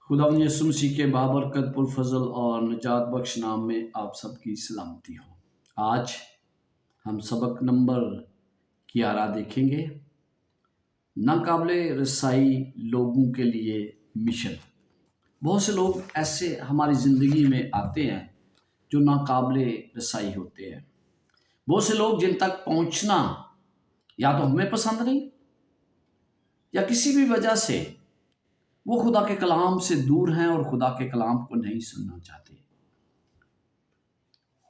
खुदावंद यीशु मसीह के बाबरकत पुरफजल और निजात बख्श नाम में आप सबकी सलामती हो। आज हम सबक नंबर 11 देखेंगे, नाकाबिले रसाई लोगों के लिए मिशन। बहुत से लोग ऐसे हमारी ज़िंदगी में आते हैं जो नाकाबिले रसाई होते हैं। बहुत से लोग जिन तक पहुंचना या तो हमें पसंद नहीं या किसी भी वजह से वो खुदा के कलाम से दूर हैं और खुदा के कलाम को नहीं सुनना चाहते।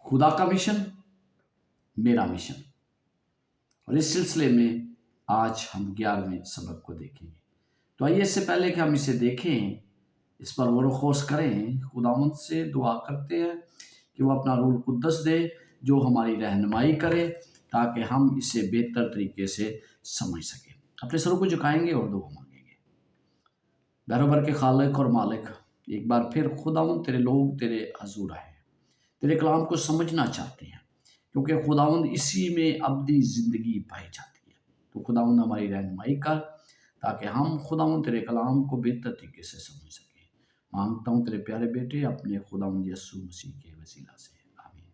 खुदा का मिशन, मेरा मिशन, और इस सिलसिले में आज हम 11वें सबक को देखेंगे। तो आइए, इससे पहले कि हम इसे देखें, इस पर गौर करें, खुदावंद से दुआ करते हैं कि वो अपना रूह कुद्दस दे जो हमारी रहनुमाई करे ताकि हम इसे बेहतर तरीके से समझ सकें। अपने सरों को झुकाएंगे और दुआ मांगेंगे। बराबर के खालिक और मालिक, एक बार फिर खुदावंद तेरे लोग तेरे हजूर आए, तेरे कलाम को समझना चाहते हैं, क्योंकि खुदावंद इसी में अब्दी ज़िंदगी पाई जाती है। तो खुदावंद हमारी रहनुमाई कर ताकि हम खुदावंद तेरे कलाम को बेहतर तरीके से समझ सकें। मांगता हूँ तेरे प्यारे बेटे अपने खुदावंद यीशु मसीह के वसीला से, आमीन।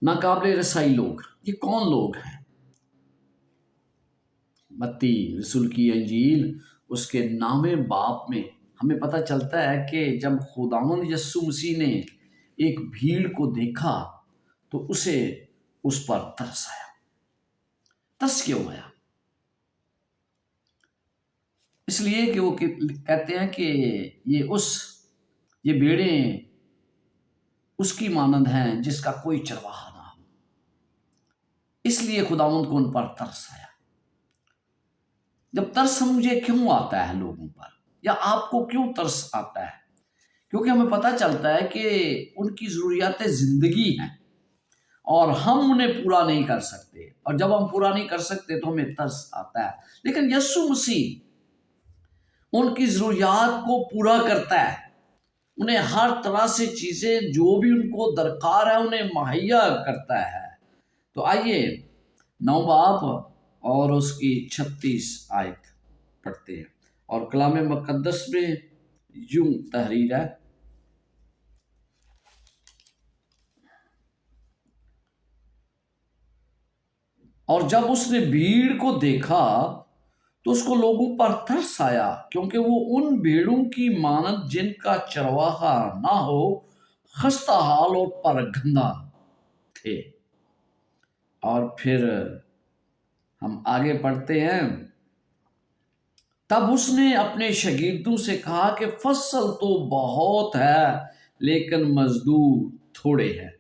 नाकाबिले रसाई लोग, ये कौन लोग हैं? मत्ती रसूल की इंजील उसके नामे बाप में हमें पता चलता है कि जब खुदावंद यीशु मसीह ने एक भीड़ को देखा तो उसे उस पर तरस आया। तरस क्यों आया? इसलिए कि वो कहते हैं कि ये भेड़ें उसकी मानंद हैं जिसका कोई चरवाहा ना हो। इसलिए खुदावंद को उन पर तरस आया। जब तरस मुझे क्यों आता है लोगों पर, या आपको क्यों तरस आता है? क्योंकि हमें पता चलता है कि उनकी ज़रूरियात ज़िंदगी हैं और हम उन्हें पूरा नहीं कर सकते, और जब हम पूरा नहीं कर सकते तो हमें तरस आता है। लेकिन यीशु मसीह उनकी ज़रूरियात को पूरा करता है, उन्हें हर तरह से चीज़ें जो भी उनको दरकार है उन्हें मुहैया करता है। तो आइए 9 बाब और उसकी 36 आयत पढ़ते हैं, और कलाम मुकद्दस में यूं तहरीर है, और जब उसने भीड़ को देखा तो उसको लोगों पर तरस आया, क्योंकि वो उन भीड़ों की मानद जिनका चरवाहा ना हो, खस्ता हाल और परगंदा थे। और फिर हम आगे पढ़ते हैं, तब उसने अपने शागिर्दों से कहा कि फसल तो बहुत है लेकिन मजदूर थोड़े हैं।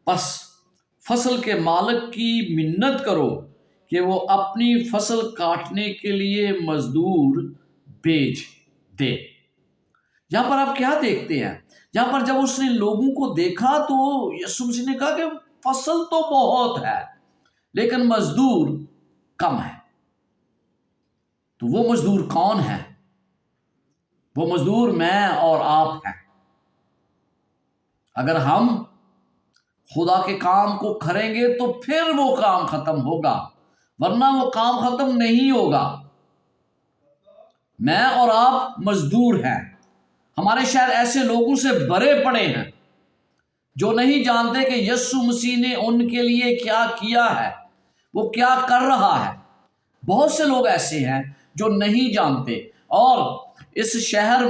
बस फसल के मालिक की मिन्नत करो कि वो अपनी फसल काटने के लिए मजदूर भेज दे। यहां पर आप क्या देखते हैं? यहां पर जब उसने लोगों को देखा तो यीशु मसीह ने कहा कि फसल तो बहुत है लेकिन मजदूर कम है। तो वो मजदूर कौन है? वो मजदूर मैं और आप हैं। अगर हम खुदा के काम को करेंगे तो फिर वो काम खत्म होगा, वरना वो काम खत्म नहीं होगा। मैं और आप मजदूर हैं। हमारे शहर ऐसे लोगों से भरे पड़े हैं जो नहीं जानते कि यीशु मसीह ने उनके लिए क्या किया है, वो क्या कर रहा है। बहुत से लोग ऐसे हैं जो नहीं जानते, और इस शहर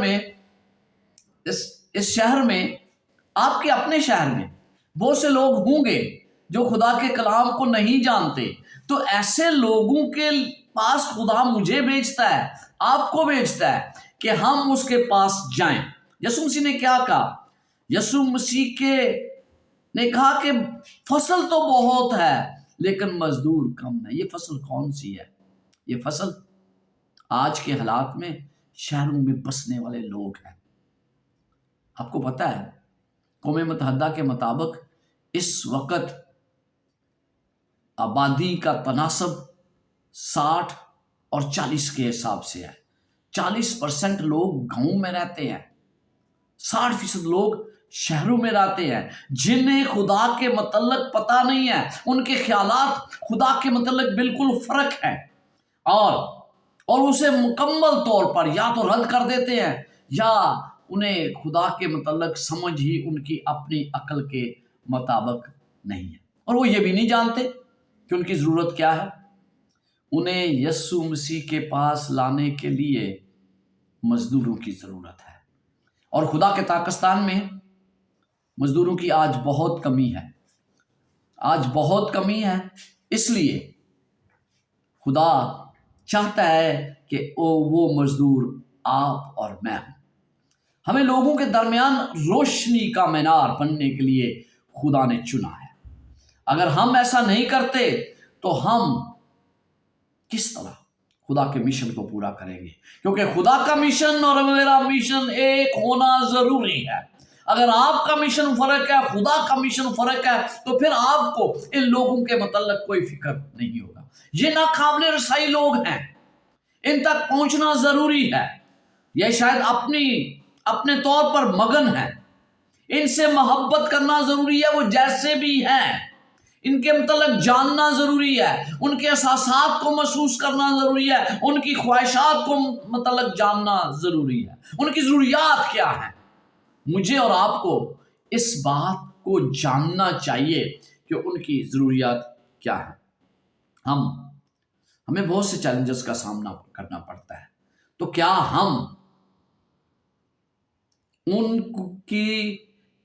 में आपके अपने शहर में बहुत से लोग होंगे जो खुदा के कलाम को नहीं जानते। तो ऐसे लोगों के पास खुदा मुझे भेजता है, आपको भेजता है कि हम उसके पास जाएं। यीशु मसीह ने क्या कहा? यीशु मसीह ने कहा कि फसल तो बहुत है लेकिन मजदूर कम है। ये फसल कौन सी है? ये फसल आज के हालात में शहरों में बसने वाले लोग हैं। आपको पता है, कौम मुत्तहिदा के मुताबिक इस वक्त आबादी का तनासब 60 और 40 के हिसाब से है। 40% लोग गांव में रहते हैं, 60% लोग शहरों में रहते हैं, जिन्हें खुदा के मतलब पता नहीं है। उनके ख्यालात खुदा के मतलब बिल्कुल फर्क है। और اور اسے مکمل طور پر یا تو رد کر دیتے ہیں یا انہیں خدا کے متعلق سمجھ ہی ان کی اپنی عقل کے مطابق نہیں ہے، اور وہ یہ بھی نہیں جانتے کہ ان کی ضرورت کیا ہے۔ انہیں یسوع مسیح کے پاس لانے کے لیے مزدوروں کی ضرورت ہے، اور خدا کے پاکستان میں مزدوروں کی آج بہت کمی ہے، آج بہت کمی ہے۔ اس لیے خدا چاہتا ہے کہ وہ مزدور آپ اور میں ہوں۔ ہمیں لوگوں کے درمیان روشنی کا مینار بننے کے لیے خدا نے چنا ہے۔ اگر ہم ایسا نہیں کرتے تو ہم کس طرح خدا کے مشن کو پورا کریں گے؟ کیونکہ خدا کا مشن اور میرا مشن ایک ہونا ضروری ہے۔ اگر آپ کا مشن فرق ہے، خدا کا مشن فرق ہے، تو پھر آپ کو ان لوگوں کے متعلق کوئی فکر نہیں ہوگا۔ یہ ناقابل رسائی لوگ ہیں، ان تک پہنچنا ضروری ہے۔ یہ شاید اپنے طور پر مگن ہے، ان سے محبت کرنا ضروری ہے، وہ جیسے بھی ہیں ان کے متعلق جاننا ضروری ہے، ان کے احساسات کو محسوس کرنا ضروری ہے، ان کی خواہشات کو متعلق جاننا ضروری ہے، ان کی ضروریات کیا ہیں۔ مجھے اور آپ کو اس بات کو جاننا چاہیے کہ ان کی ضروریات کیا ہیں۔ ہمیں بہت سے چیلنجز کا سامنا کرنا پڑتا ہے، تو کیا ہم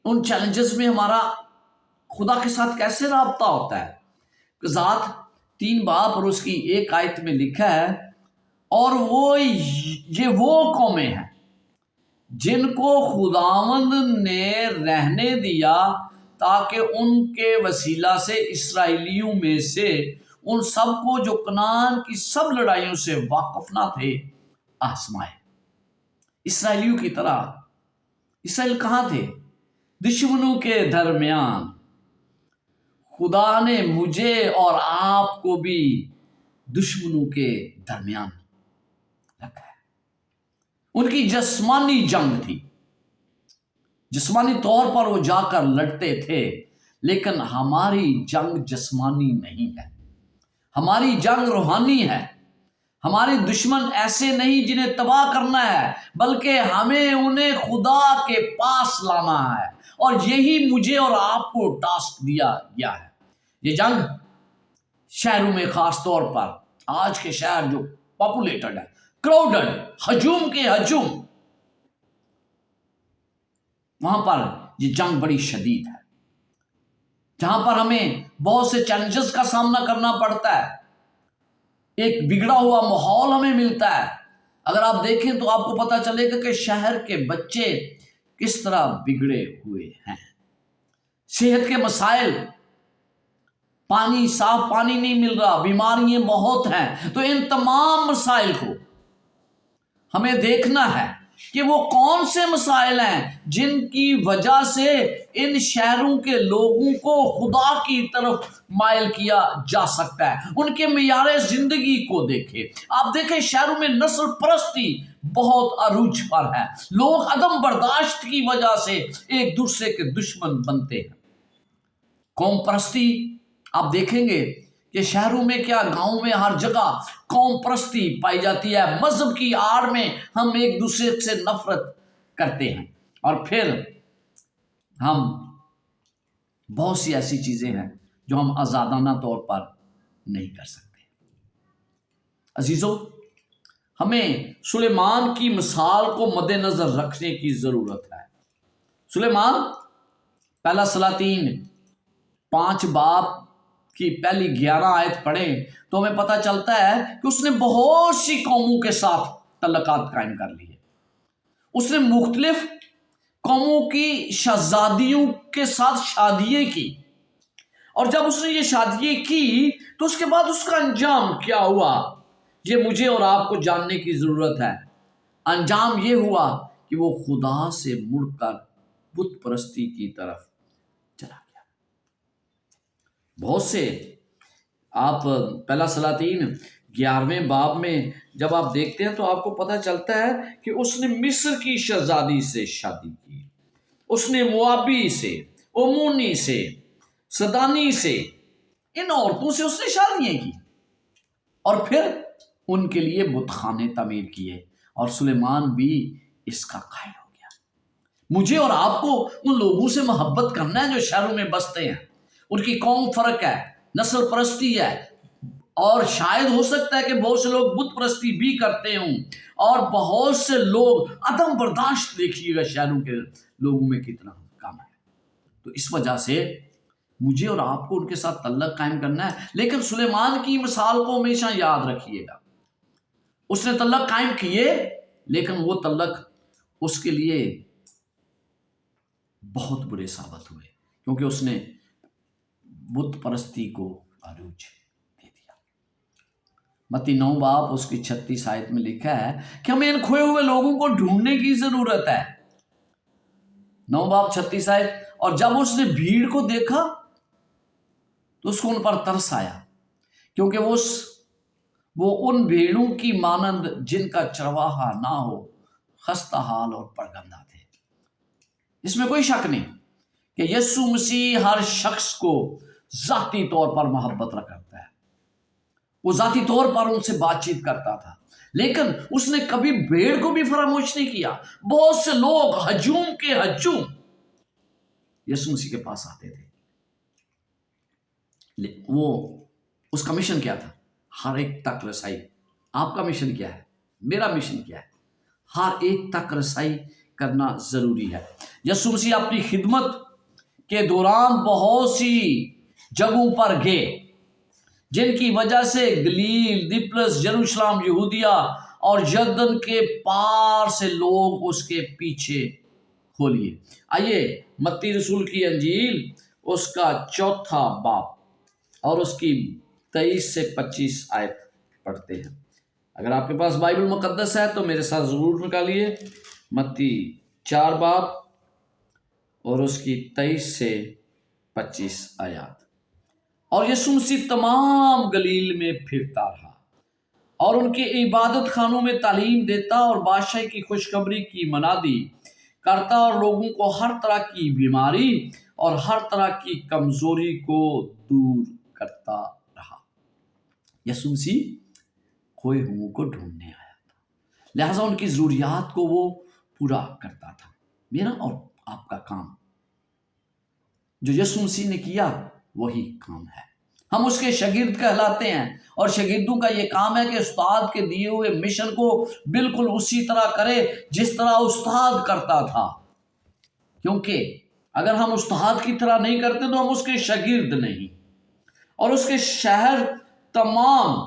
ان چیلنجز میں ہمارا خدا کے ساتھ کیسے رابطہ ہوتا ہے؟ ذات 3 باب اور اس کی 1 آیت میں لکھا ہے، اور یہ قومیں ہیں جن کو خداوند نے رہنے دیا تاکہ ان کے وسیلہ سے اسرائیلیوں میں سے ان سب کو جو کنعان کی سب لڑائیوں سے واقف نہ تھے آزمائے۔ اسرائیلیوں کی طرح اسرائیل کہاں تھے؟ دشمنوں کے درمیان۔ خدا نے مجھے اور آپ کو بھی دشمنوں کے درمیان رکھا ہے۔ ان کی جسمانی جنگ تھی، جسمانی طور پر وہ جا کر لڑتے تھے، لیکن ہماری جنگ جسمانی نہیں ہے، ہماری جنگ روحانی ہے۔ ہمارے دشمن ایسے نہیں جنہیں تباہ کرنا ہے، بلکہ ہمیں انہیں خدا کے پاس لانا ہے، اور یہی مجھے اور آپ کو ٹاسک دیا گیا ہے۔ یہ جنگ شہروں میں، خاص طور پر آج کے شہر جو پاپولیٹڈ ہے، کراؤڈڈ، ہجوم کے ہجوم، وہاں پر یہ جنگ بڑی شدید ہے، جہاں پر ہمیں بہت سے چیلنجز کا سامنا کرنا پڑتا ہے۔ ایک بگڑا ہوا ماحول ہمیں ملتا ہے۔ اگر آپ دیکھیں تو آپ کو پتہ چلے گا کہ شہر کے بچے کس طرح بگڑے ہوئے ہیں۔ صحت کے مسائل، صاف پانی نہیں مل رہا، بیماریاں بہت ہیں۔ تو ان تمام مسائل کو ہمیں دیکھنا ہے کہ وہ کون سے مسائل ہیں جن کی وجہ سے ان شہروں کے لوگوں کو خدا کی طرف مائل کیا جا سکتا ہے۔ ان کے معیار زندگی کو دیکھیں۔ آپ دیکھیں شہروں میں نسل پرستی بہت عروج پر ہے، لوگ عدم برداشت کی وجہ سے ایک دوسرے کے دشمن بنتے ہیں۔ قوم پرستی آپ دیکھیں گے کہ شہروں میں کیا، گاؤں میں، ہر جگہ قوم پرستی پائی جاتی ہے۔ مذہب کی آڑ میں ہم ایک دوسرے سے نفرت کرتے ہیں، اور پھر ہم بہت سی ایسی چیزیں ہیں جو ہم آزادانہ طور پر نہیں کر سکتے۔ عزیزو، ہمیں سلیمان کی مثال کو مد نظر رکھنے کی ضرورت ہے۔ سلیمان، پہلا سلاطین 5 باب کی پہلی 11 آیت پڑھیں تو ہمیں پتہ چلتا ہے کہ اس نے بہت سی قوموں کے ساتھ تعلقات قائم کر لیے۔ اس نے مختلف قوموں کی شہزادیوں کے ساتھ شادیاں کی، اور جب اس نے یہ شادیاں کی تو اس کے بعد اس کا انجام کیا ہوا، یہ مجھے اور آپ کو جاننے کی ضرورت ہے۔ انجام یہ ہوا کہ وہ خدا سے مڑ کر بت پرستی کی طرف چلا گیا۔ بہت سے، آپ پہلا سلاطین 11ویں باب میں جب آپ دیکھتے ہیں تو آپ کو پتہ چلتا ہے کہ اس نے مصر کی شہزادی سے شادی کی، اس نے موابی سے، امونی سے، سدانی سے، ان عورتوں سے اس نے شادیاں کی، اور پھر ان کے لیے بت خانے تعمیر کیے، اور سلیمان بھی اس کا قائل ہو گیا۔ مجھے اور آپ کو ان لوگوں سے محبت کرنا ہے جو شہروں میں بستے ہیں، ان کی قوم فرق ہے، نسل پرستی ہے، اور شاید ہو سکتا ہے کہ بہت سے لوگ بت پرستی بھی کرتے ہوں، اور بہت سے لوگ عدم برداشت، دیکھیے گا شہروں کے لوگوں میں کتنا کم ہے۔ تو اس وجہ سے مجھے اور آپ کو ان کے ساتھ تعلق قائم کرنا ہے، لیکن سلیمان کی مثال کو ہمیشہ یاد رکھیے گا۔ اس نے تعلق قائم کیے، لیکن وہ تعلق اس کے لیے بہت برے ثابت ہوئے، کیونکہ اس نے بت پرستی کو عروج دے دیا۔ متی 9 باب اس کی 36 آیت میں لکھا ہے کہ ہمیں ان کھوئے ہوئے لوگوں کو ڈھونڈنے کی ضرورت ہے۔ 9 باب 36 آیت، اور جب اس نے بھیڑ کو دیکھا تو اس کو ان پر ترس آیا، کیونکہ وہ ان بھیڑوں کی مانند جن کا چرواہا نہ ہو، خستہ حال اور پرگندہ تھے۔ اس میں کوئی شک نہیں کہ یسوع مسیح ہر شخص کو ذاتی طور پر محبت کرتا ہے، وہ ذاتی طور پر ان سے بات چیت کرتا تھا، لیکن اس نے کبھی بھیڑ کو بھی فراموش نہیں کیا۔ بہت سے لوگ ہجوم کے ہجوم یسوع مسیح کے پاس آتے تھے، وہ اس کا مشن کیا تھا؟ ہر ایک تک رسائی۔ آپ کا مشن کیا ہے؟ میرا مشن کیا ہے؟ ہر ایک تک رسائی کرنا ضروری ہے۔ یسوع مسیح اپنی خدمت کے دوران بہت سی جگہوں پر گئے، جن کی وجہ سے گلیل، دپلس، یروشلم، یہودیہ اور یردن کے پار سے لوگ اس کے پیچھے ہو لیے۔ آئیے متی رسول کی انجیل اس کا 4 باب اور اس کی 23 سے 25 آیت پڑھتے ہیں۔ اگر آپ کے پاس بائبل مقدس ہے تو میرے ساتھ ضرور نکالیے۔ متی 4 باب اور اس کی 23 سے 25 آیات۔ اور یسوع مسیح تمام گلیل میں پھرتا رہا اور ان کے عبادت خانوں میں تعلیم دیتا اور بادشاہی کی خوشخبری کی منادی کرتا، اور لوگوں کو ہر طرح کی بیماری اور ہر طرح کی کمزوری کو دور کرتا رہا۔ یسوع مسیح کھوئے ہوئوں کو ڈھونڈنے آیا تھا، لہٰذا ان کی ضروریات کو وہ پورا کرتا تھا۔ میرا اور آپ کا کام جو یسوع مسیح نے کیا وہی کام ہے۔ ہم اس کے شاگرد کہلاتے ہیں، اور شاگردوں کا یہ کام ہے کہ استاد کے دیے ہوئے مشن کو بالکل اسی طرح کرے جس طرح استاد کرتا تھا، کیونکہ اگر ہم استاد کی طرح نہیں کرتے تو ہم اس کے شاگرد نہیں۔ اور اس کے شہر تمام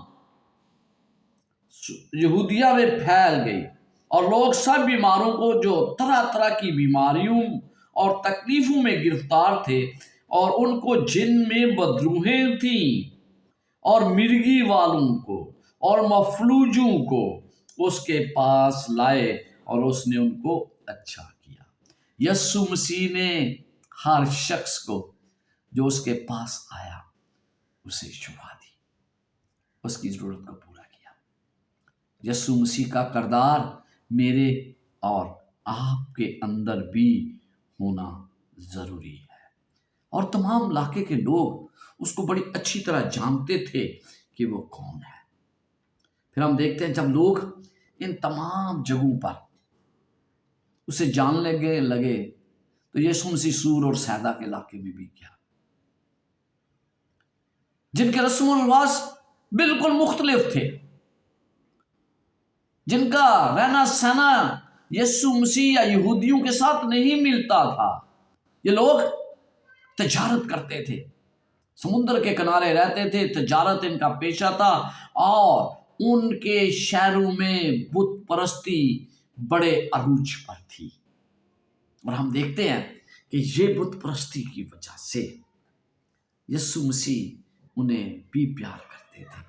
یہودیہ میں پھیل گئی، اور لوگ سب بیماروں کو جو طرح طرح کی بیماریوں اور تکلیفوں میں گرفتار تھے، اور ان کو جن میں بدروہیں تھیں، اور مرگی والوں کو اور مفلوجوں کو اس کے پاس لائے، اور اس نے ان کو اچھا کیا۔ یسوع مسیح نے ہر شخص کو جو اس کے پاس آیا اسے شفا دی، اس کی ضرورت کو پورا کیا۔ یسوع مسیح کا کردار میرے اور آپ کے اندر بھی ہونا ضروری ہے، اور تمام علاقے کے لوگ اس کو بڑی اچھی طرح جانتے تھے کہ وہ کون ہے۔ پھر ہم دیکھتے ہیں جب لوگ ان تمام جگہوں پر اسے جاننے لگے تو یسوع مسیح سور اور سیدا کے علاقے میں بھی گیا، جن کے رسم و رواج بالکل مختلف تھے، جن کا رہنا سہنا یسوع مسیح یا یہودیوں کے ساتھ نہیں ملتا تھا۔ یہ لوگ تجارت کرتے تھے، سمندر کے کنارے رہتے تھے، تجارت ان کا پیشہ تھا، اور ان کے شہروں میں بت پرستی بڑے عروج پر تھی۔ اور ہم دیکھتے ہیں کہ یہ بت پرستی کی وجہ سے یسوع مسیح انہیں بھی پیار کرتے تھے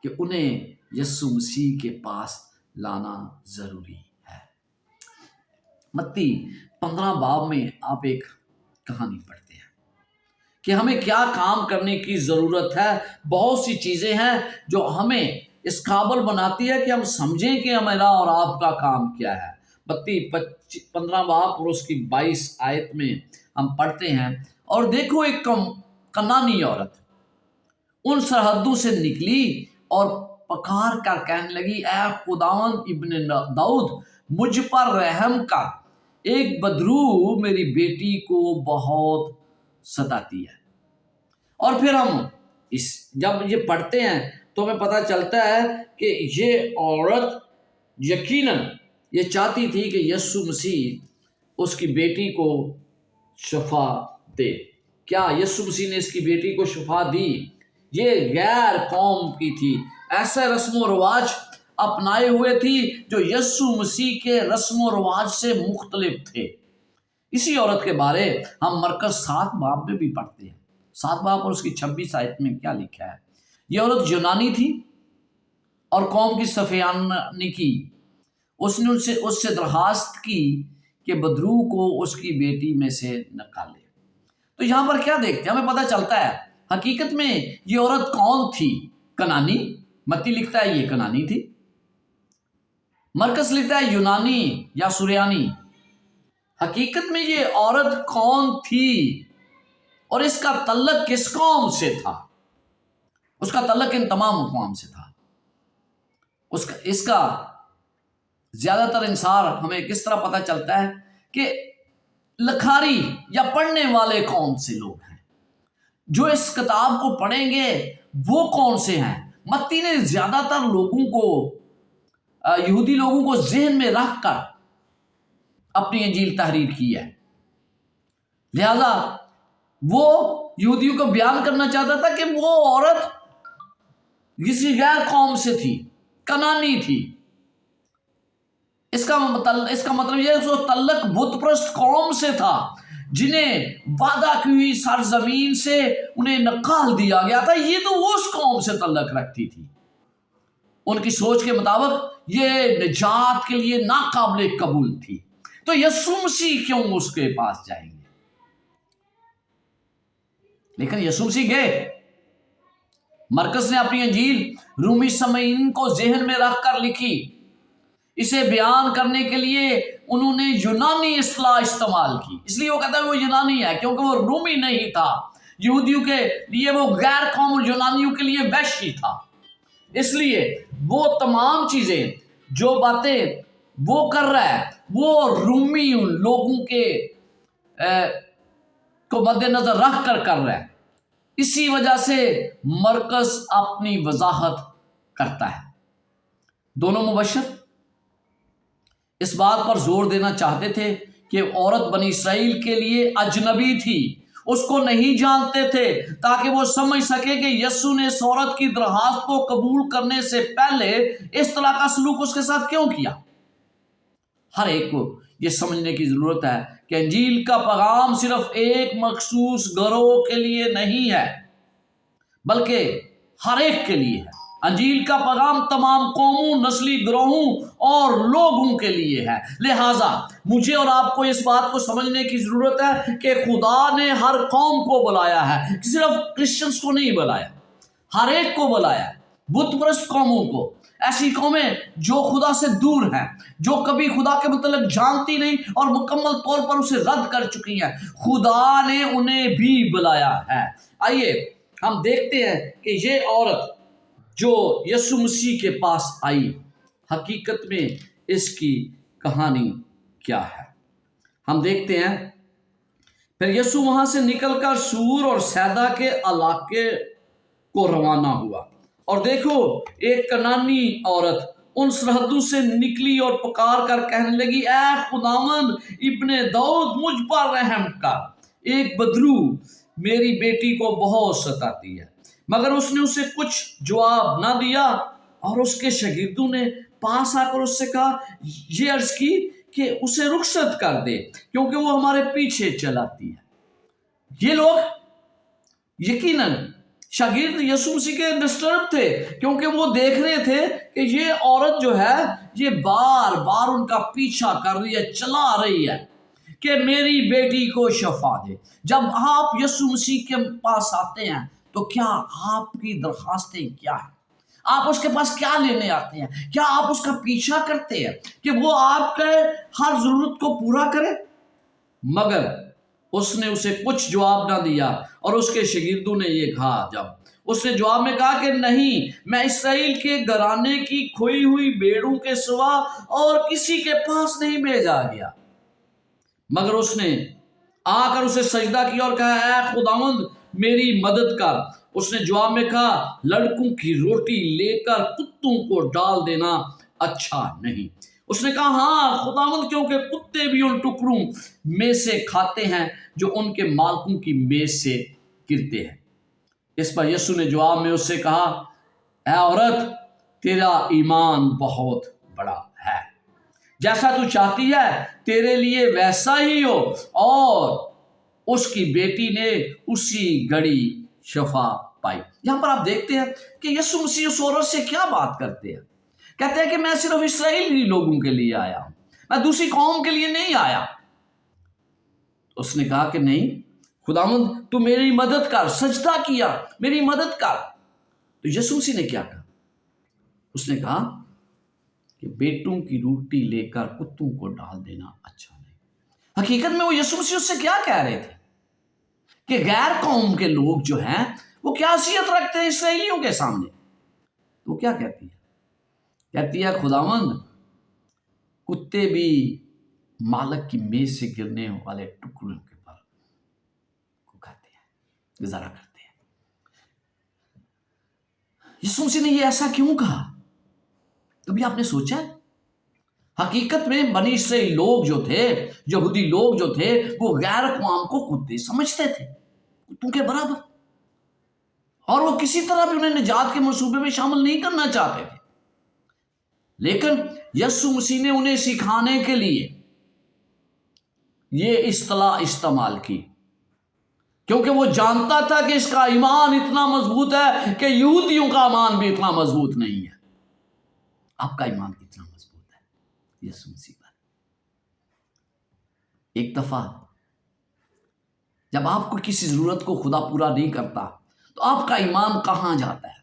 کہ انہیں یسوع مسیح کے پاس لانا ضروری ہے۔ متی 15 باب میں آپ ایک کہانی پڑھتے ہیں کہ ہمیں کیا کام کرنے کی ضرورت ہے۔ بہت سی چیزیں ہیں جو ہمیں اس قابل بناتی ہے کہ ہم سمجھیں کہ ہمارا اور آپ کا کام کیا ہے۔ متی 15 باب اور اس کی 22 آیت میں ہم پڑھتے ہیں، اور دیکھو ایک کنعانی عورت ان سرحدوں سے نکلی اور पकार कर कहने लगी, ऐ खुदावंद इब्ने दाऊद मुझ पर रहम कर, एक बदरू मेरी बेटी को बहुत सताती है। और फिर हम जब ये पढ़ते हैं तो हमें पता चलता है कि ये औरत यकीनन ये चाहती थी कि यीशु मसीह उसकी बेटी को शफा दे। क्या यीशु मसीह ने इसकी बेटी को शफा दी? ये गैर कौम की थी, ऐसे रस्म व रिवाज अपनाए हुए थी जो यीशु मसीह के रस्म व रिवाज से मुख्तलिफ थे। इसी औरत के बारे हम मरकज़ 7 बाब में भी पढ़ते हैं। 7 बाब और उसकी 26 आयत में क्या लिखा है? ये औरत यूनानी थी और कौम की सफियानी की। उसने उससे दरखास्त की कि बदरू को उसकी बेटी में से निकाले। तो यहाँ पर क्या देखते हैं? हमें पता चलता है हकीकत में ये औरत कौन थी? कनानी। मत्ती लिखता है ये कनानी थी, मरकस लिखता है यूनानी या सुरयानी। हकीकत में ये औरत कौन थी और इसका तल्लक किस कौम से था? उसका तल्लक इन तमाम कौम से था। इसका ज्यादातर इंसार हमें किस तरह पता चलता है कि लखारी या पढ़ने वाले कौन से लोग हैं जो इस किताब को पढ़ेंगे, वो कौन से हैं। मत्ती ने ज्यादातर लोगों को, यहूदी लोगों को ज़हन में रखकर अपनी इंजील तहरीर की है। लिहाजा वो यहूदियों को बयान करना चाहता था कि वो औरत किसी गैर कौम से थी, कनानी थी। इसका मतलब यह है तल्लक बुतप्रस्त कौम से था, जिन्हें वादा की हुई सरजमीन से उन्हें निकाल दिया गया था। ये तो उस कौम से तल्लक रखती थी। उनकी सोच के मुताबिक ये निजात के लिए नाकाबिल कबूल थी। तो यीशु मसीह क्यों उसके पास जाएंगे? लेकिन यीशु मसीह गए। मरकस ने अपनी इंजील रूमी समईन को ज़हन में रखकर लिखी। इसे बयान करने के लिए उन्होंने यूनानी इस्लाह इस्तेमाल की। इसलिए वो कहता है वो यूनानी है, क्योंकि वो रूमी नहीं था। यहूदियों के लिए वो गैर कौम, यूनानियों के लिए वैश्य था। इसलिए वो तमाम चीजें, जो बातें वो कर रहा है, वो रूमी लोगों के को मद्देनजर रख कर रहा है। इसी वजह से मरकस अपनी वजाहत करता है। दोनों मुबश्शिर इस बात पर जोर देना चाहते थे कि औरत बनी इसराइल के लिए अजनबी थी, उसको नहीं जानते थे, ताकि वो समझ सके कि यीशु ने इस औरत की दरखास्त को कबूल करने से पहले इस तरह का सलूक उसके साथ क्यों किया। हर एक को ये समझने की जरूरत है कि इंजील का पैगाम सिर्फ एक मखसूस गिरोह के लिए नहीं है, बल्कि हर एक के लिए है। अंजील का पैगाम तमाम कौमों, नस्ली गिरोहों और लोगों के लिए है। लिहाजा मुझे और आपको इस बात को समझने की जरूरत है कि खुदा ने हर कौम को बुलाया है, सिर्फ क्रिश्चियंस को नहीं बुलाया, हर एक को बुलाया। बुतप्रस्त कौमों को, ऐसी कौमें जो खुदा से दूर हैं, जो कभी खुदा के मतलब जानती नहीं और मुकम्मल तौर पर उसे रद्द कर चुकी हैं, खुदा ने उन्हें भी बुलाया है। आइए हम देखते हैं कि ये औरत जो यीशु मसीह के पास आई, हकीकत में इसकी कहानी क्या है। हम देखते हैं, फिर यीशु वहां से निकलकर सूर और सैदा के इलाके को रवाना हुआ, और देखो एक कनानी औरत उन सरहदों से निकली और पुकार कर कहने लगी, ऐ खुदावंद इब्ने दाऊद मुझ पर रहम कर, एक बदरू मेरी बेटी को बहुत सताती है। मगर उसने उसे कुछ जवाब ना दिया, और उसके शागिर्दों ने पास आकर उससे कहा, ये अर्ज की कि उसे रुखसत कर दे, क्योंकि वो हमारे पीछे चलाती है। ये लोग यकीनन शागिर्द यीशु मसीह के डिस्टर्ब थे, क्योंकि वो देख रहे थे कि ये औरत जो है ये बार बार उनका पीछा कर रही है, चला रही है कि मेरी बेटी को शफा दे। जब आप यीशु मसीह के पास आते हैं तो क्या आपकी दरखास्तें क्या है? आप उसके पास क्या लेने आते हैं? क्या आप उसका पीछा करते हैं कि वो आपके हर जरूरत को पूरा करे? मगर उसने उसे कुछ जवाब ना दिया, और उसके शागिर्दों ने ये कहा, जब اس نے جواب میں کہا کہ نہیں، میں اسرائیل کے گھرانے کی کھوئی ہوئی بھیڑوں کے سوا اور کسی کے پاس نہیں بھیجا گیا۔ مگر اس نے آ کر اسے سجدہ کیا اور کہا اے خداوند میری مدد کر۔ اس نے جواب میں کہا لڑکوں کی روٹی لے کر کتوں کو ڈال دینا اچھا نہیں۔ اس نے کہا ہاں خداوند، کیونکہ کتے بھی ان ٹکڑوں میں سے کھاتے ہیں جو ان کے مالکوں کی میز سے گرتے ہیں۔ اس پر یسوع نے جواب میں اس سے کہا اے عورت، تیرا ایمان بہت بڑا ہے، جیسا تو چاہتی ہے تیرے لیے ویسا ہی ہو۔ اور اس کی بیٹی نے اسی گھڑی شفا پائی۔ یہاں پر آپ دیکھتے ہیں کہ یسوع مسیح اس عورت سے کیا بات کرتے ہیں۔ کہتے ہیں کہ میں صرف اسرائیلی لوگوں کے لیے آیا ہوں، میں دوسری قوم کے لیے نہیں آیا۔ اس نے کہا کہ نہیں خداوند، تو میری مدد کر، سجدہ کیا، میری مدد کر۔ تو یسوع مسیح نے کیا کہا؟ اس نے کہا کہ بیٹوں کی روٹی لے کر کتوں کو ڈال دینا اچھا نہیں۔ حقیقت میں وہ یسوع مسیح اس سے کیا کہہ رہے تھے کہ غیر قوم کے لوگ جو ہیں وہ کیا حیثیت رکھتے ہیں اسرائیلیوں کے سامنے؟ وہ کیا کہتی ہے؟ کہتی ہے خداوند، کتے بھی مالک کی میز سے گرنے والے ٹکڑوں کے پر کو کھاتے ہیں، گزارا کرتے ہیں۔ یسوع مسیح نے یہ ایسا کیوں کہا؟ کبھی آپ نے سوچا ہے؟ حقیقت میں بنی اسرائیل لوگ جو تھے، یہودی لوگ جو تھے، وہ غیر اقوام کو کتے سمجھتے تھے، کتوں کے برابر، اور وہ کسی طرح بھی انہیں نجات کے منصوبے میں شامل نہیں کرنا چاہتے تھے۔ لیکن یسوع مسیح نے انہیں سکھانے کے لیے یہ اصطلاح استعمال کی، کیونکہ وہ جانتا تھا کہ اس کا ایمان اتنا مضبوط ہے کہ یہودیوں کا ایمان بھی اتنا مضبوط نہیں ہے۔ آپ کا ایمان کتنا مضبوط ہے یسوع مسیح پر؟ ایک دفعہ جب آپ کو کسی ضرورت کو خدا پورا نہیں کرتا تو آپ کا ایمان کہاں جاتا ہے؟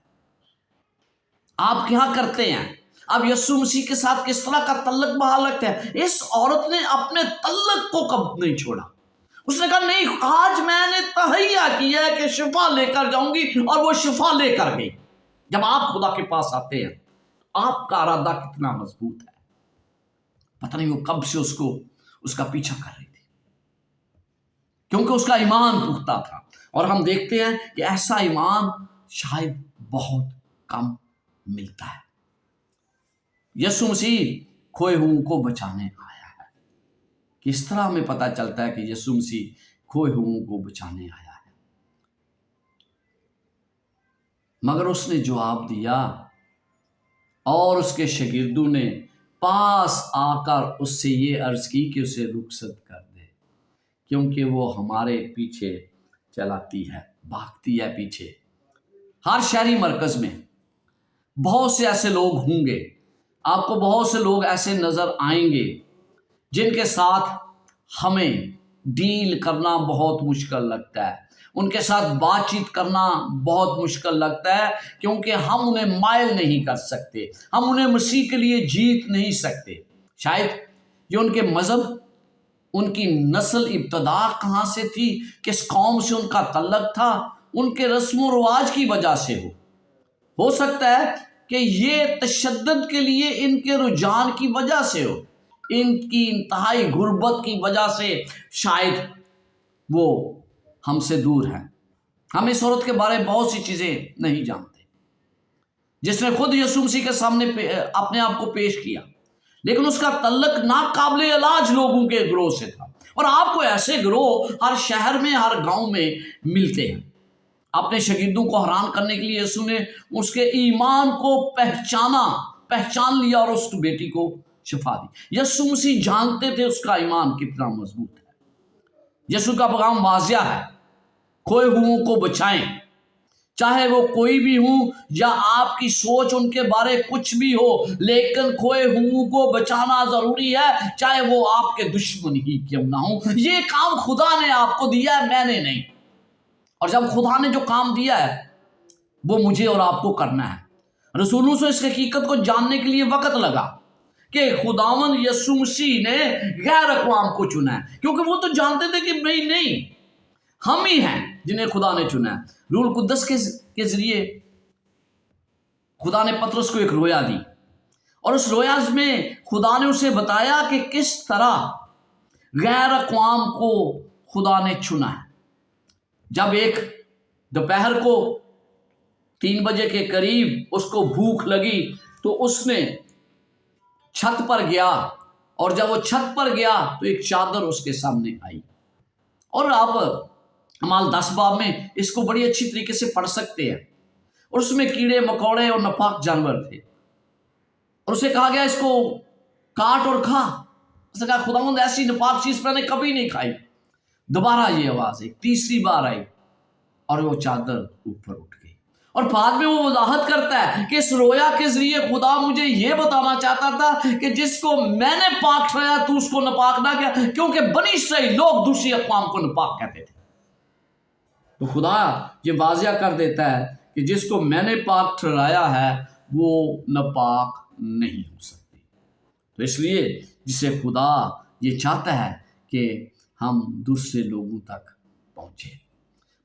آپ کیا کرتے ہیں؟ آپ یسوع مسیح کے ساتھ کس طرح کا تعلق بحال رکھتے ہیں؟ اس عورت نے اپنے تعلق کو کب نہیں چھوڑا۔ اس نے کہا نہیں، آج میں نے تہیا کیا ہے کہ شفا لے کر جاؤں گی، اور وہ شفا لے کر گئی۔ جب آپ خدا کے پاس آتے ہیں آپ کا ارادہ کتنا مضبوط ہے۔ پتہ نہیں وہ کب سے اس کا پیچھا کر رہی تھی، کیونکہ اس کا ایمان پختہ تھا۔ اور ہم دیکھتے ہیں کہ ایسا ایمان شاید بہت کم ملتا ہے۔ یسوع مسیح کھوئے ہوئوں کو بچانے آیا ہے۔ کس طرح ہمیں پتہ چلتا ہے کہ یسوع مسیح کھوئے ہوئوں کو بچانے آیا ہے؟ مگر اس نے جواب دیا اور اس کے شاگردوں نے پاس آ کر اس سے یہ عرض کی کہ اسے رخصت کر دے، کیونکہ وہ ہمارے پیچھے چلاتی ہے، بھاگتی ہے پیچھے۔ ہر شہری مرکز میں بہت سے ایسے لوگ ہوں گے، آپ کو بہت سے لوگ ایسے نظر آئیں گے جن کے ساتھ ہمیں ڈیل کرنا بہت مشکل لگتا ہے، ان کے ساتھ بات چیت کرنا بہت مشکل لگتا ہے، کیونکہ ہم انہیں مائل نہیں کر سکتے، ہم انہیں مسیح کے لیے جیت نہیں سکتے۔ شاید یہ ان کے مذہب، ان کی نسل ابتدا کہاں سے تھی، کس قوم سے ان کا تعلق تھا، ان کے رسم و رواج کی وجہ سے ہو سکتا ہے کہ یہ تشدد کے لیے ان کے رجحان کی وجہ سے ہو، ان کی انتہائی غربت کی وجہ سے شاید وہ ہم سے دور ہیں۔ ہم اس عورت کے بارے میں بہت سی چیزیں نہیں جانتے، جس نے خود یسوع مسیح کے سامنے اپنے آپ کو پیش کیا، لیکن اس کا تعلق ناقابل علاج لوگوں کے گروہ سے تھا۔ اور آپ کو ایسے گروہ ہر شہر میں، ہر گاؤں میں ملتے ہیں۔ اپنے شاگردوں کو حیران کرنے کے لیے یسوع نے اس کے ایمان کو پہچان لیا اور اس بیٹی کو شفا دی۔ یسوع مسیح جانتے تھے اس کا ایمان کتنا مضبوط ہے۔ یسوع کا پیغام واضح ہے، کھوئے ہوئوں کو بچائیں، چاہے وہ کوئی بھی ہوں یا آپ کی سوچ ان کے بارے کچھ بھی ہو، لیکن کھوئے ہوئوں کو بچانا ضروری ہے، چاہے وہ آپ کے دشمن ہی کیوں نہ ہوں۔ یہ کام خدا نے آپ کو دیا ہے، میں نے نہیں۔ اور جب خدا نے جو کام دیا ہے وہ مجھے اور آپ کو کرنا ہے۔ رسولوں سے اس حقیقت کو جاننے کے لیے وقت لگا کہ خداوند یسوع مسیح نے غیر اقوام کو چنا ہے، کیونکہ وہ تو جانتے تھے کہ نہیں ہم ہی ہیں جنہیں خدا نے چنا ہے۔ روح القدس کے के जरिए खुदा ने पतरस को एक रोया दी, और उस रोया में खुदा ने उसे बताया कि किस तरह गैर अक़वाम को खुदा ने चुना है। जब एक दोपहर को 3 बजे के करीब उसको भूख लगी तो उसने छत पर गया, और जब वो छत पर गया तो एक चादर उसके सामने आई। और अब अमाल 10 बाब में इसको बड़ी अच्छी तरीके से पढ़ सकते हैं। और उसमें कीड़े मकोड़े और नापाक जानवर थे, और उसे कहा गया इसको काट और खा। उसने कहा खुदावंद ऐसी नापाक चीज मैंने कभी नहीं खाई। दोबारा ये आवाज एक तीसरी बार आई और वो चादर ऊपर उठ गई। और बाद में वो वजाहत करता है कि इस रोया के जरिए खुदा मुझे ये बताना चाहता था कि जिसको मैंने पाक ठहराया तू उसको नापाक ना किया, क्योंकि बनी इसराइल लोग दूसरी अक़वाम को नापाक कहते थे। तो खुदा ये वाज़िया कर देता है कि जिसको मैंने पाक ठहराया है वो नापाक नहीं हो सकती। तो इसलिए जिसे खुदा ये चाहता है कि हम दूसरे लोगों तक पहुँचे।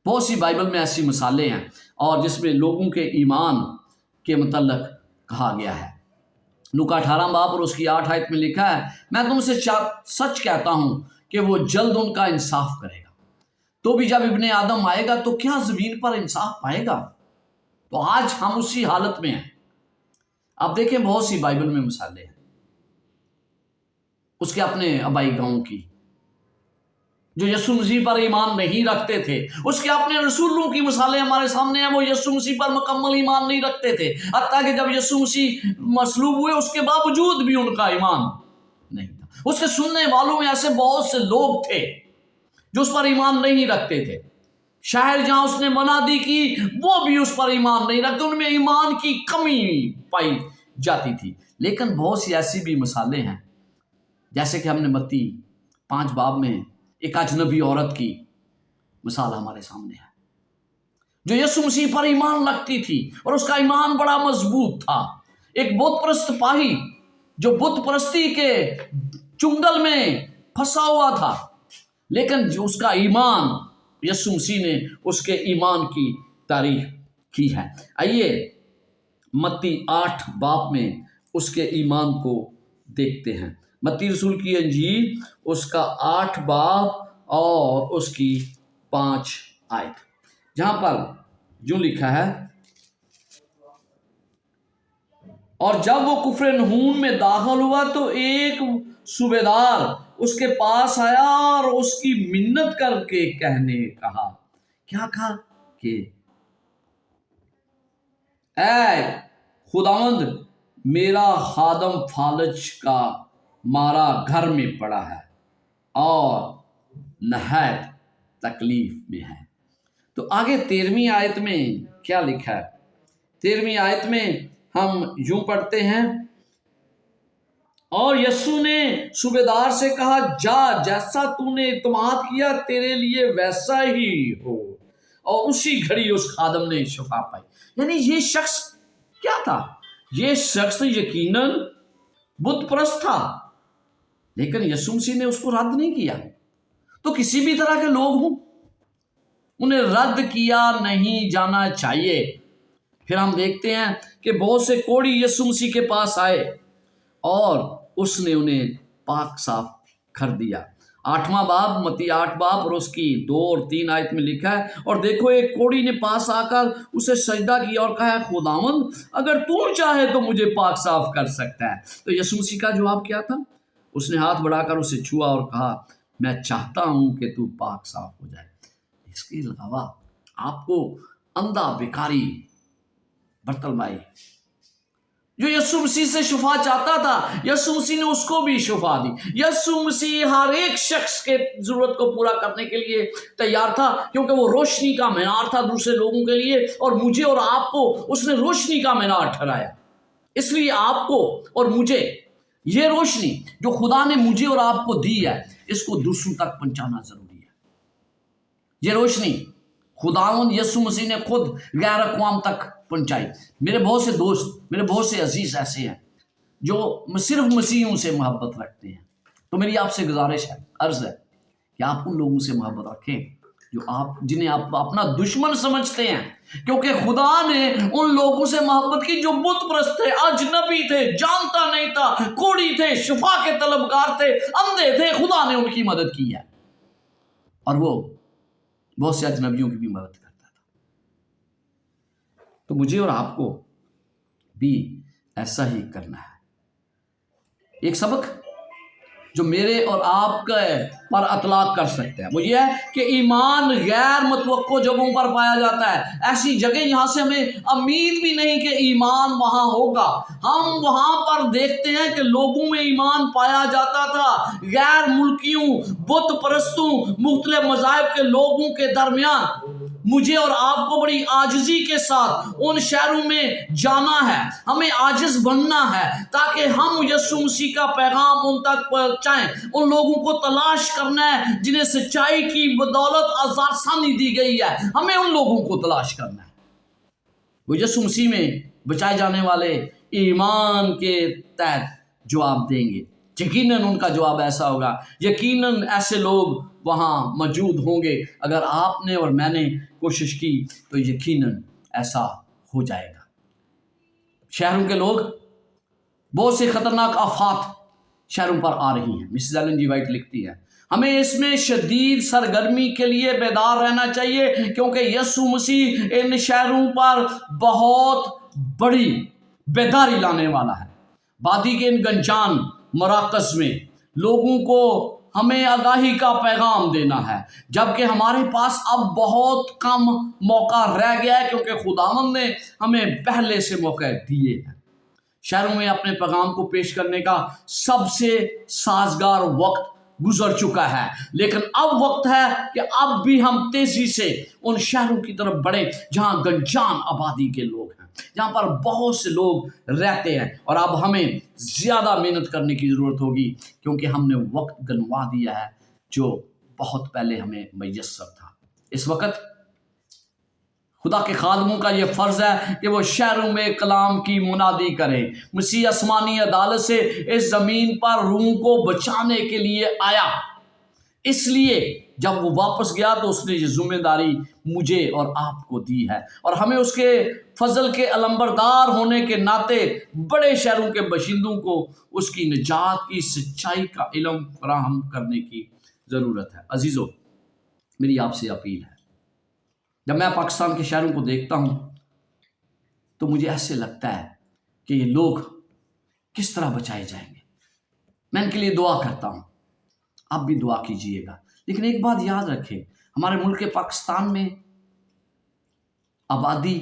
बहुत सी बाइबल में ऐसी मिसालें हैं और जिसमें लोगों के ईमान के मतलब कहा गया है। लूका 18 बाब और उसकी 8 आयत में लिखा है, मैं तुमसे सच कहता हूँ कि वो जल्द उनका इंसाफ करेगा। तो भी जब इब्ने आदम आएगा तो क्या ज़मीन पर इंसाफ पाएगा? तो आज हम उसी हालत में हैं। आप देखें बहुत सी बाइबल में मिसालें हैं उसके अपने आबाई गांव की, जो यीशु मसीह पर ईमान नहीं रखते थे। उसके अपने रसूलों की मिसालें हमारे सामने हैं, वो यीशु मसीह पर मुकम्मल ईमान नहीं रखते थे। हत्ता कि जब यीशु मसीह मसलूब हुए उसके बावजूद भी उनका ईमान नहीं था। उसके सुनने वालों में ऐसे बहुत से लोग थे जो उस पर ईमान नहीं रखते थे। शायद जहां उसने मनादी की वो भी उस पर ईमान नहीं रखते, उनमें ईमान की कमी पाई जाती थी। लेकिन बहुत सी ऐसी भी मिसालें हैं, जैसे कि हमने मत्ती 5 बाब में एक अजनबी औरत की मिसाल हमारे सामने है, जो यीशु मसीह पर ईमान रखती थी और उसका ईमान बड़ा मजबूत था। एक बुत परस्त सिपाही जो बुत परस्ती के चुंगल में फंसा हुआ था, लेकिन जो उसका ईमान, यीशु मसीह ने उसके ईमान की तारीफ की है। आइए मत्ती 8 बाब में उसके ईमान को देखते हैं। मत्ती रसूल की अंजील उसका 8 बाब और उसकी 5 आयत, जहां पर यूं लिखा है, और जब वो कुफर नहून में दाखिल हुआ तो एक सूबेदार उसके पास आया और उसकी मिन्नत करके कहा, क्या कहा कि ऐ खुदावंद, मेरा खादम फालज का मारा घर में पड़ा है और नहायत तकलीफ में है। तो आगे 13वीं आयत में क्या लिखा है? 13वीं आयत में हम यूं पढ़ते हैं, और यीशु ने सूबेदार से कहा, जा, जैसा तूने इत्मीनान किया तेरे लिए वैसा ही हो। और उसी घड़ी उस खादम ने शिफा पाई। यानी ये शख्स क्या था? ये शख्स यकीनन बुत परस्त था, लेकिन यीशु मसीह ने उसको रद्द नहीं किया। तो किसी भी तरह के लोग हों, उन्हें रद्द किया नहीं जाना चाहिए। फिर हम देखते हैं कि बहुत से कोढ़ी यीशु मसीह के पास आए और उसने उन्हें पाक साफ कर दिया। 8वां बाब, मत्ती 8 बाब और उसकी 2 और 3 आयत में लिखा है, और देखो एक कोढ़ी ने पास आकर उसे सजदा किया और कहा, खुदावंद, अगर तू चाहे तो मुझे पाक साफ कर सकता है। तो यीशु मसीह का जवाब क्या था? उसने हाथ बढ़ाकर उसे छुआ और कहा, मैं चाहता हूं कि तू पाक साफ हो जाए। इसके अलावा आपको अंधा, भिखारी, बर्तलमाई जो यीशु मसीह से शिफा चाहता था, यीशु मसीह ने उसको भी शिफा दी। यीशु मसीह हर एक शख्स के जरूरत को पूरा करने के लिए तैयार था, क्योंकि वो रोशनी का मीनार था दूसरे लोगों के लिए, और मुझे और आपको उसने रोशनी का मीनार ठहराया। इसलिए आपको और मुझे ये रोशनी जो खुदा ने मुझे और आपको दी है, इसको दूसरों तक पहुंचाना जरूरी है। ये रोशनी खुदावंद यीशु मसीह ने खुद गैर अक़वाम तक पहुंचाई। मेरे बहुत से दोस्त, मेरे बहुत से अजीज ऐसे हैं जो सिर्फ मसीहों से मोहब्बत रखते हैं। तो मेरी आपसे गुजारिश है, अर्ज है कि आप उन लोगों से मोहब्बत रखें जो आप जिन्हें आप अपना दुश्मन समझते हैं, क्योंकि खुदा ने उन लोगों से मोहब्बत की जो बुत परस्त थे, अजनबी थे, जानता नहीं था, कोढ़ी थे, शिफा के तलबगार थे, अंधे थे, खुदा ने उनकी मदद की है। और वो बहुत से अजनबियों की भी मदद करता था। तो मुझे और आपको भी ऐसा ही करना है। एक सबक जो मेरे और आपके पर अतलाक कर सकते हैं वो ये है कि ईमान गैर मुतवक्को जगहों पर पाया जाता है। ऐसी जगह जहाँ से हमें उम्मीद भी नहीं कि ईमान वहाँ होगा, हम वहाँ पर देखते हैं कि लोगों में ईमान पाया जाता था। गैर मुल्कियों, बुत परस्तों, मुख्तलिफ मज़ाहिब के लोगों के दरमियान मुझे और आपको बड़ी आजिज़ी के साथ उन शहरों में जाना है, हमें आजिज़ बनना है, ताकि हम यीशु मसीह का पैगाम उन तक पहुँचाएं। उन लोगों को तलाश करना है जिन्हें सच्चाई की बदौलत आज़ारसानी दी गई है, हमें उन लोगों को तलाश करना है। वो यीशु मसीह में बचाए जाने वाले ईमान के तहत जवाब देंगे। यकीनन उनका जवाब ऐसा होगा, यकीनन ऐसे लोग वहाँ मौजूद होंगे। अगर आपने और मैंने कोशिश की तो यकीनन ऐसा हो जाएगा। शहरों के लोग, बहुत से खतरनाक आफात शहरों पर आ रही हैं। मिसेस एलन जी वाइट लिखती है, हमें इसमें शदीद सरगर्मी के लिए बेदार रहना चाहिए, क्योंकि यीशु मसीह इन शहरों पर बहुत बड़ी बेदारी लाने वाला है। वादी के इन गंजान मराकज में लोगों को हमें आगाही का पैगाम देना है, जबकि हमारे पास अब बहुत कम मौका रह गया है, क्योंकि खुदावंद ने हमें पहले से मौके दिए हैं। शहरों में अपने पैगाम को पेश करने का सबसे साजगार वक्त गुजर चुका है, लेकिन अब वक्त है कि अब भी हम तेजी से उन शहरों की तरफ बढ़े जहां गंजान आबादी के लोग हैं, जहां पर बहुत से लोग रहते हैं। और अब हमें ज़्यादा मेहनत करने की ज़रूरत होगी, क्योंकि हमने वक्त गंवा दिया है जो बहुत पहले हमें मैसर था। इस वक्त खुदा के खादमों का यह फ़र्ज़ है कि वो शहरों में कलाम की मुनादी करें। मसीह आसमानी अदालत से इस ज़मीन पर रूह को बचाने के लिए आया, इसलिए जब वो वापस गया तो उसने ये जिम्मेदारी मुझे और आपको दी है, और हमें उसके फजल के अलंबरदार होने के नाते बड़े शहरों के बशिंदों को उसकी निजात की सच्चाई का इल्म फराहम करने की ज़रूरत है। अजीज़ों, मेरी आपसे अपील है, जब मैं पाकिस्तान के शहरों को देखता हूँ तो मुझे ऐसे लगता है कि ये लोग किस तरह बचाए जाएंगे। मैं इनके लिए दुआ करता हूँ, आप भी दुआ कीजिएगा। लेकिन एक बात याद रखें, हमारे मुल्क के पाकिस्तान में आबादी